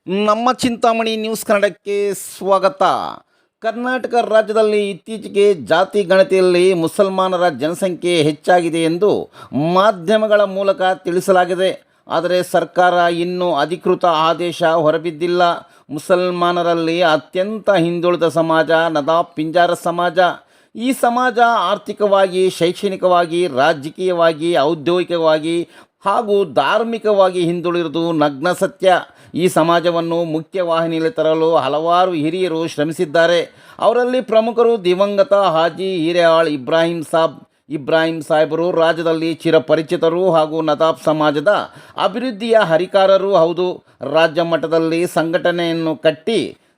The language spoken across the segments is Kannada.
ನಮ್ಮ ಚಿಂತಾಮಣಿ ನ್ಯೂಸ್ ಕನ್ನಡಕ್ಕೆ ಸ್ವಾಗತ. ಕರ್ನಾಟಕ ರಾಜ್ಯದಲ್ಲಿ ಇತ್ತೀಚೆಗೆ ಜಾತಿ ಗಣತಿಯಲ್ಲಿ ಮುಸಲ್ಮಾನರ ಜನಸಂಖ್ಯೆ ಹೆಚ್ಚಾಗಿದೆ ಎಂದು ಮಾಧ್ಯಮಗಳ ಮೂಲಕ ತಿಳಿಸಲಾಗಿದೆ. ಆದರೆ ಸರ್ಕಾರ ಇನ್ನೂ ಅಧಿಕೃತ ಆದೇಶ ಹೊರಬಿದ್ದಿಲ್ಲ. ಮುಸಲ್ಮಾನರಲ್ಲಿ ಅತ್ಯಂತ ಹಿಂದುಳಿದ ಸಮಾಜ ನದಾಫ್ ಪಿಂಜಾರ ಸಮಾಜ. ಈ ಸಮಾಜ ಆರ್ಥಿಕವಾಗಿ, ಶೈಕ್ಷಣಿಕವಾಗಿ, ರಾಜಕೀಯವಾಗಿ, ಔದ್ಯೋಗಿಕವಾಗಿ ಹಾಗೂ ಧಾರ್ಮಿಕವಾಗಿ ಹಿಂದುಳಿದುದು ನಗ್ನ ಸತ್ಯ. ಈ ಸಮಾಜವನ್ನು ಮುಖ್ಯವಾಹಿನಿಯಲ್ಲಿ ತರಲು ಹಲವಾರು ಹಿರಿಯರು ಶ್ರಮಿಸಿದ್ದಾರೆ. ಅವರಲ್ಲಿ ಪ್ರಮುಖರು ದಿವಂಗತ ಹಾಜಿ ಹಿರೇಹಾಳ್ ಇಬ್ರಾಹಿಂ ಸಾಹೇಬರು ರಾಜ್ಯದಲ್ಲಿ ಚಿರಪರಿಚಿತರು ಹಾಗೂ ನದಾಫ್ ಸಮಾಜದ ಅಭಿವೃದ್ಧಿಯ ಹರಿಕಾರರೂ ಹೌದು. ರಾಜ್ಯ ಮಟ್ಟದಲ್ಲಿ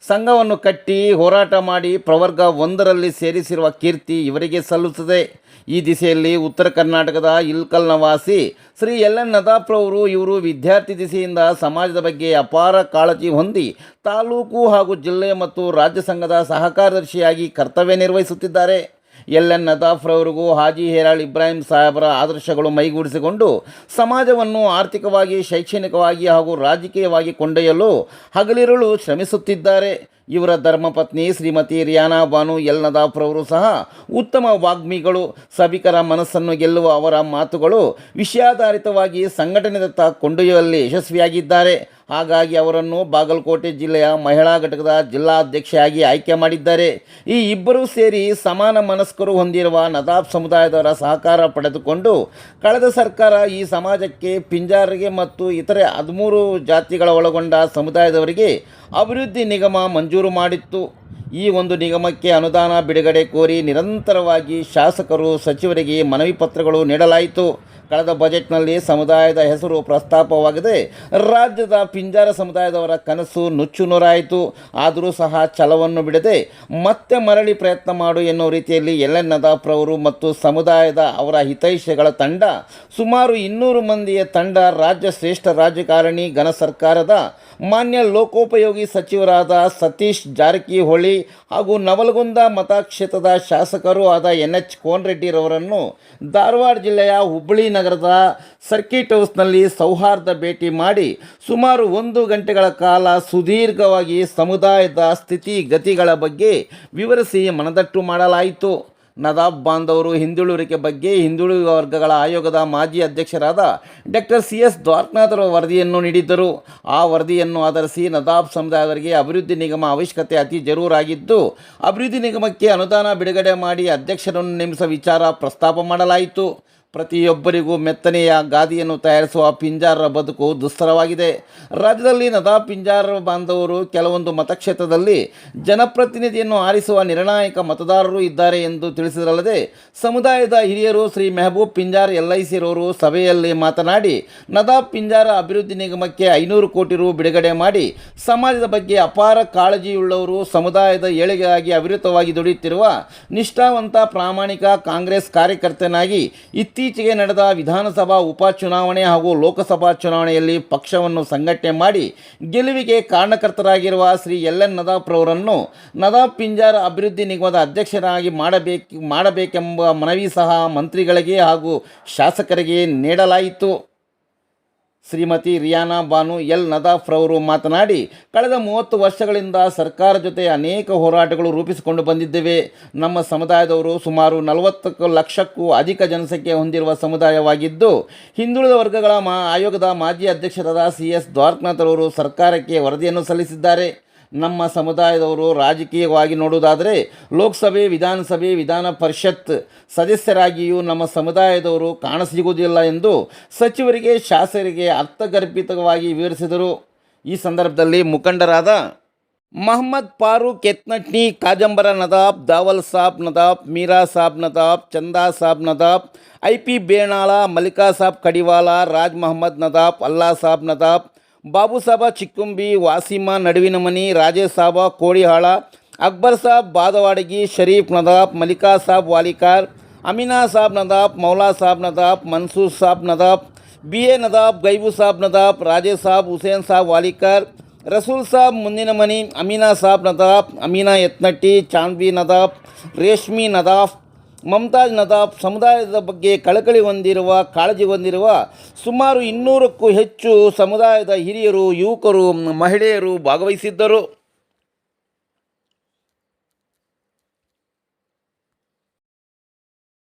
ಸಂಘವನ್ನು ಕಟ್ಟಿ ಹೋರಾಟ ಮಾಡಿ ಪ್ರವರ್ಗ ಒಂದರಲ್ಲಿ ಸೇರಿಸಿರುವ ಕೀರ್ತಿ ಇವರಿಗೆ ಸಲ್ಲುತ್ತದೆ. ಈ ದಿಸೆಯಲ್ಲಿ ಉತ್ತರ ಕರ್ನಾಟಕದ ಇಲ್ಕಲ್ನ ವಾಸಿ ಶ್ರೀ ಎನ್ ನದಾಫ್ರವರು ಇವರು ವಿದ್ಯಾರ್ಥಿ ದಿಸೆಯಿಂದ ಸಮಾಜದ ಬಗ್ಗೆ ಅಪಾರ ಕಾಳಜಿ ಹೊಂದಿ ತಾಲೂಕು ಹಾಗೂ ಜಿಲ್ಲೆ ಮತ್ತು ರಾಜ್ಯ ಸಂಘದ ಸಹಕಾರ್ಯದರ್ಶಿಯಾಗಿ ಕರ್ತವ್ಯ ನಿರ್ವಹಿಸುತ್ತಿದ್ದಾರೆ. ಎನ್ ನದಾಫ್ರವರಿಗೂ ಹಾಜಿ ಹಿರೇಹಾಳ್ ಇಬ್ರಾಹಿಂ ಸಾಹೇಬರ ಆದರ್ಶಗಳು ಮೈಗೂಡಿಸಿಕೊಂಡು ಸಮಾಜವನ್ನು ಆರ್ಥಿಕವಾಗಿ, ಶೈಕ್ಷಣಿಕವಾಗಿ ಹಾಗೂ ರಾಜಕೀಯವಾಗಿ ಕೊಂಡೊಯ್ಯಲು ಹಗಲಿರುಳು ಶ್ರಮಿಸುತ್ತಿದ್ದಾರೆ. ಇವರ ಧರ್ಮಪತ್ನಿ ಶ್ರೀಮತಿ ರಿಯಾನಾ ಬಾನು ಎಲ್ ನದಾಫ್ರವರು ಸಹ ಉತ್ತಮ ವಾಗ್ಮಿಗಳು. ಸಭಿಕರ ಮನಸ್ಸನ್ನು ಗೆಲ್ಲುವ ಅವರ ಮಾತುಗಳು ವಿಷಯಾಧಾರಿತವಾಗಿ ಸಂಘಟನೆದತ್ತ ಕೊಂಡೊಯ್ಯುವಲ್ಲಿ ಯಶಸ್ವಿಯಾಗಿದ್ದಾರೆ. ಹಾಗಾಗಿ ಅವರನ್ನು ಬಾಗಲಕೋಟೆ ಜಿಲ್ಲೆಯ ಮಹಿಳಾ ಘಟಕದ ಜಿಲ್ಲಾಧ್ಯಕ್ಷೆಯಾಗಿ ಆಯ್ಕೆ ಮಾಡಿದ್ದಾರೆ. ಈ ಇಬ್ಬರೂ ಸೇರಿ ಸಮಾನ ಮನಸ್ಕರು ಹೊಂದಿರುವ ನದಾಫ್ ಸಮುದಾಯದವರ ಸಹಕಾರ ಪಡೆದುಕೊಂಡು ಕಳೆದ ಸರ್ಕಾರ ಈ ಸಮಾಜಕ್ಕೆ, ಪಿಂಜಾರಿಗೆ ಮತ್ತು ಇತರೆ 13 ಜಾತಿಗಳ ಒಳಗೊಂಡ ಸಮುದಾಯದವರಿಗೆ ಅಭಿವೃದ್ಧಿ ನಿಗಮ ಮಂಜೂರು ಮಾಡಿತ್ತು. ಈ ಒಂದು ನಿಗಮಕ್ಕೆ ಅನುದಾನ ಬಿಡುಗಡೆ ಕೋರಿ ನಿರಂತರವಾಗಿ ಶಾಸಕರು, ಸಚಿವರಿಗೆ ಮನವಿ ಪತ್ರಗಳು ನೀಡಲಾಯಿತು. ಕಳೆದ ಬಜೆಟ್ನಲ್ಲಿ ಸಮುದಾಯದ ಹೆಸರು ಪ್ರಸ್ತಾಪವಾಗದೆ ರಾಜ್ಯದ ಪಿಂಜಾರ ಸಮುದಾಯದವರ ಕನಸು ನುಚ್ಚುನೂರಾಯಿತು. ಆದರೂ ಸಹ ಛಲವನ್ನು ಬಿಡದೆ ಮತ್ತೆ ಮರಳಿ ಪ್ರಯತ್ನ ಮಾಡು ಎನ್ನುವ ರೀತಿಯಲ್ಲಿ ಎನ್ ನದಾಫ್ರವರು ಮತ್ತು ಸಮುದಾಯದ ಅವರ ಹಿತೈಷಿಗಳ ತಂಡ, ಸುಮಾರು 200 ಮಂದಿಯ ತಂಡ, ರಾಜ್ಯ ಶ್ರೇಷ್ಠ ರಾಜಕಾರಣಿ, ಘನ ಸರ್ಕಾರದ ಮಾನ್ಯ ಲೋಕೋಪಯೋಗಿ ಸಚಿವರಾದ ಸತೀಶ್ ಜಾರಕಿಹೊಳಿ ಹಾಗೂ ನವಲಗುಂದ ಮತಕ್ಷೇತ್ರದ ಶಾಸಕರೂ ಆದ NH ಕೋನರೆಡ್ಡಿರವರನ್ನು ಧಾರವಾಡ ಜಿಲ್ಲೆಯ ಹುಬ್ಬಳ್ಳಿ ನಗರದ ಸರ್ಕಿಟ್ ಹೌಸ್ನಲ್ಲಿ ಸೌಹಾರ್ದ ಭೇಟಿ ಮಾಡಿ ಸುಮಾರು 1 ಗಂಟೆಗಳ ಕಾಲ ಸುದೀರ್ಘವಾಗಿ ಸಮುದಾಯದ ಸ್ಥಿತಿಗತಿಗಳ ಬಗ್ಗೆ ವಿವರಿಸಿ ಮನದಟ್ಟು ಮಾಡಲಾಯಿತು. ನದಾಫ್ ಬಾಂಧವರು ಹಿಂದುಳಿಯುವಿಕೆ ಬಗ್ಗೆ ಹಿಂದುಳಿದ ವರ್ಗಗಳ ಆಯೋಗದ ಮಾಜಿ ಅಧ್ಯಕ್ಷರಾದ ಡಾಕ್ಟರ್ CS ದ್ವಾರಕನಾಥರ ವರದಿಯನ್ನು ನೀಡಿದ್ದರು. ಆ ವರದಿಯನ್ನು ಆಧರಿಸಿ ನದಾಫ್ ಸಮುದಾಯದವರಿಗೆ ಅಭಿವೃದ್ಧಿ ನಿಗಮ ಅವಶ್ಯಕತೆ ಅತಿ ಜರೂರಾಗಿದ್ದು, ಅಭಿವೃದ್ಧಿ ನಿಗಮಕ್ಕೆ ಅನುದಾನ ಬಿಡುಗಡೆ ಮಾಡಿ ಅಧ್ಯಕ್ಷರನ್ನು ನೇಮಿಸುವ ವಿಚಾರ ಪ್ರಸ್ತಾಪ ಮಾಡಲಾಯಿತು. ಪ್ರತಿಯೊಬ್ಬರಿಗೂ ಮೆತ್ತನೆಯ ಗಾದಿಯನ್ನು ತಯಾರಿಸುವ ಪಿಂಜಾರರ ಬದುಕು ದುಸ್ತರವಾಗಿದೆ. ರಾಜ್ಯದಲ್ಲಿ ನದಾಫ್ ಪಿಂಜಾರ ಬಾಂಧವರು ಕೆಲವೊಂದು ಮತಕ್ಷೇತ್ರದಲ್ಲಿ ಜನಪ್ರತಿನಿಧಿಯನ್ನು ಆರಿಸುವ ನಿರ್ಣಾಯಕ ಮತದಾರರು ಇದ್ದಾರೆ ಎಂದು ತಿಳಿಸಿದರಲ್ಲದೆ, ಸಮುದಾಯದ ಹಿರಿಯರು ಶ್ರೀ ಮೆಹಬೂಬ್ ಪಿಂಜಾರ್ LICರವರು ಸಭೆಯಲ್ಲಿ ಮಾತನಾಡಿ, ನದಾಫ್ ಪಿಂಜಾರ ಅಭಿವೃದ್ಧಿ ನಿಗಮಕ್ಕೆ 500 ಕೋಟಿ ರು ಬಿಡುಗಡೆ ಮಾಡಿ ಸಮಾಜದ ಬಗ್ಗೆ ಅಪಾರ ಕಾಳಜಿಯುಳ್ಳವರು, ಸಮುದಾಯದ ಏಳಿಗೆಗಾಗಿ ಅವಿರತವಾಗಿ ದುಡಿಯುತ್ತಿರುವ ನಿಷ್ಠಾವಂತ ಪ್ರಾಮಾಣಿಕ ಕಾಂಗ್ರೆಸ್ ಕಾರ್ಯಕರ್ತನಾಗಿ ಇತ್ತೀಚೆಗೆ ನಡೆದ ವಿಧಾನಸಭಾ ಉಪಚುನಾವಣೆ ಹಾಗೂ ಲೋಕಸಭಾ ಚುನಾವಣೆಯಲ್ಲಿ ಪಕ್ಷವನ್ನು ಸಂಘಟನೆ ಮಾಡಿ ಗೆಲುವಿಗೆ ಕಾರಣಕರ್ತರಾಗಿರುವ ಶ್ರೀ ಎನ್ ನದಾಫ್ರವರನ್ನು ನದಾಫ್ ಪಿಂಜಾರ ಅಭಿವೃದ್ಧಿ ನಿಗಮದ ಅಧ್ಯಕ್ಷರಾಗಿ ಮಾಡಬೇಕೆಂಬ ಮನವಿ ಸಹ ಮಂತ್ರಿಗಳಿಗೆ ಹಾಗೂ ಶಾಸಕರಿಗೆ ನೀಡಲಾಯಿತು. ಶ್ರೀಮತಿ ರಿಯಾನಾ ಬಾನು ಎಲ್ ನದಾಫ್ರವರು ಮಾತನಾಡಿ, ಕಳೆದ 30 ವರ್ಷಗಳಿಂದ ಸರ್ಕಾರ ಜೊತೆ ಅನೇಕ ಹೋರಾಟಗಳು ರೂಪಿಸಿಕೊಂಡು ಬಂದಿದ್ದೇವೆ. ನಮ್ಮ ಸಮುದಾಯದವರು ಸುಮಾರು 40 ಲಕ್ಷಕ್ಕೂ ಅಧಿಕ ಜನಸಂಖ್ಯೆ ಹೊಂದಿರುವ ಸಮುದಾಯವಾಗಿದ್ದು, ಹಿಂದುಳಿದ ವರ್ಗಗಳ ಆಯೋಗದ ಮಾಜಿ ಅಧ್ಯಕ್ಷರಾದ CS ದ್ವಾರಕನಾಥರವರು ಸರ್ಕಾರಕ್ಕೆ ವರದಿಯನ್ನು ಸಲ್ಲಿಸಿದ್ದಾರೆ. ನಮ್ಮ ಸಮುದಾಯದವರು ರಾಜಕೀಯವಾಗಿ ನೋಡುವುದಾದರೆ ಲೋಕಸಭೆ, ವಿಧಾನಸಭೆ, ವಿಧಾನ ಪರಿಷತ್ ಸದಸ್ಯರಾಗಿಯೂ ನಮ್ಮ ಸಮುದಾಯದವರು ಕಾಣಸಿಗುವುದಿಲ್ಲ ಎಂದು ಸಚಿವರಿಗೆ, ಶಾಸಕರಿಗೆ ಅರ್ಥಗರ್ಭಿತವಾಗಿ ವಿವರಿಸಿದರು. ಈ ಸಂದರ್ಭದಲ್ಲಿ ಮುಖಂಡರಾದ ಮೊಹಮ್ಮದ್ ಫಾರೂಕ್ ಯತ್ನಟ್ನಿ, ಕಾಜಂಬರ ನದಾಫ್, ದಾವಲ್ ಸಾಬ್ ನದಾಫ್, ಮೀರಾ ಸಾಬ್ ನದಾಫ್, ಚಂದಾ ಸಾಬ್ ನದಾಫ್, IP ಬೇಣಾಳ, ಮಲ್ಲಿಕಾ ಸಾಬ್ ಕಡಿವಾಲ, ರಾಜ್ ಮೊಹಮ್ಮದ್ ನದಾಫ್, ಅಲ್ಲಾ ಸಾಬ್ ನದಾಫ್, ಬಾಬು ಸಾಬ ಚಿಕ್ಕುಂಬಿ, ವಾಸಿಮ ನಡುವಿನ ಮನಿ, ರಾಜೇಶ್ ಸಾಬ ಕೋಡಿಹಾಳ, ಅಕ್ಬರ್ ಸಾಬ್ ಬಾದವಾಡಗಿ, ಶರೀಫ್ ನದಾಫ್, ಮಲ್ಲಿಕಾ ಸಾಬ್ ವಾಲಿಕಾರ್, ಅಮೀನಾ ಸಾಬ್ ನದಾಫ್, ಮೌಲಾ ಸಾಬ್ ನದಾಫ್, ಮನ್ಸೂರ್ ಸಾಬ್ ನದಾಫ್, BA ನದಾಫ್, ಗೈಬು ಸಾಬ್ ನದಾಫ್, ರಾಜೇಶ್ ಸಾಬ್, ಹುಸೇನ್ ಸಾಬ್ ವಾಲಿಕಾರ್, ರಸೂಲ್ ಸಾಬ್ ಮುಂದಿನ ಮನಿ, ಅಮೀನಾ ಸಾಬ್ ನದಾಫ್, ಅಮೀನಾ ಯತ್ನಟ್ಟಿ, ಚಾಂದ್ವಿ ನದಾಫ್, ರೇಷ್ಮಿ ನದಾಫ್, ಮಮ್ತಾಜ್ ನದಾಫ್ ಸಮುದಾಯದ ಬಗ್ಗೆ ಕಾಳಜಿ ಹೊಂದಿರುವ ಸುಮಾರು 200ಕ್ಕೂ ಹೆಚ್ಚು ಸಮುದಾಯದ ಹಿರಿಯರು, ಯುವಕರು, ಮಹಿಳೆಯರು ಭಾಗವಹಿಸಿದ್ದರು.